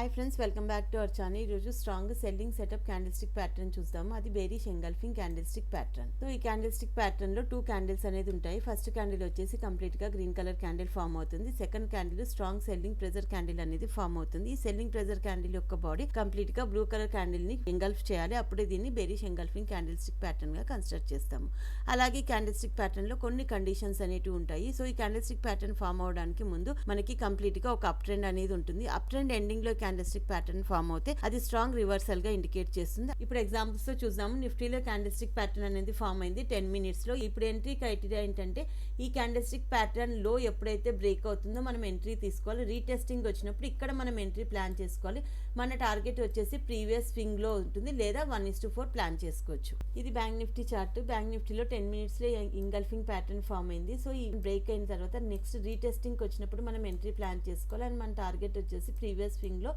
Hi friends, welcome back to our channel. ఈరోజు strong selling setup candlestick pattern చూద్దాము. అది bearish engulfing candlestick pattern. So ఈ candlestick pattern లో 2 candles అనేది ఉంటాయి. First candle వచ్చేసి complete గా గ్రీన్ కలర్ క్యాండిల్ ఫామ్ అవుతుంది. Second candle strong selling pressure candle అనేది ఫామ్ అవుతుంది. ఈ సెల్లింగ్ ప్రెజర్ క్యాండిల్ యొక్క బాడీ కంప్లీట్ గా బ్లూ కలర్ క్యాండిల్ ని ఎంగల్ఫ్ చేయాలి. అప్పుడే దీన్ని bearish engulfing candlestick pattern గా కన్సిడర్ చేస్తాము. అలాగే క్యాండిల్ స్టిక్ ప్యాటర్న్ లో కొన్ని కండిషన్స్ అనేవి ఉంటాయి. సో ఈ క్యాండిల్ స్టిక్ ప్యాటర్న్ ఫామ్ అవడానికి ముందు మనకి కంప్లీట్ గా ఒక అప్ ట్రెండ్ అనేది ఉంటుంది. అప్ ట్రెండ్ ఎండింగ్ లో క్యాండిల్ స్టిక్ ప్యాటర్న్ ఫామ్ అవుతే అది స్ట్రాంగ్ రివర్సల్ గా ఇండికేట్ చేస్తుంది. ఇప్పుడు ఎగ్జాంపుల్స్ తో చూద్దాము. నిఫ్టీలో క్యాండిల్ స్టిక్ ప్యాటర్న్ అనేది ఫామ్ అయింది 10 minutes లో. ఇప్పుడు ఎంట్రీ క్రైటీరియా ఏంటంటే ఈ క్యాండిల్ స్టిక్ ప్యాటర్న్ లో ఎప్పుడైతే బ్రేక్ అవుతుందో మనం ఎంట్రీ తీసుకోవాలి. రీటెస్టింగ్ వచ్చినప్పుడు ఇక్కడ మనం ఎంట్రీ ప్లాన్ చేసుకోవాలి. మన టార్గెట్ వచ్చేసి ప్రీవియస్ స్వింగ్ లో ఉంటుంది, లేదా 1:4 ప్లాన్ చేసుకోవచ్చు. ఇది బ్యాంక్ నిఫ్టీ చార్ట్. బ్యాంక్ నిఫ్టీలో 10 minutes లో ఇంగల్ఫింగ్ ప్యాటర్న్ ఫామ్ అయింది. సో ఈ బ్రేక్ అయిన తర్వాత నెక్స్ట్ రీటెస్టింగ్ వచ్చినప్పుడు మనం ఎంట్రీ ప్లాన్ చేసుకోవాలి. అండ్ మన టార్గెట్ వచ్చేసి ప్రీవియస్ స్వింగ్ లో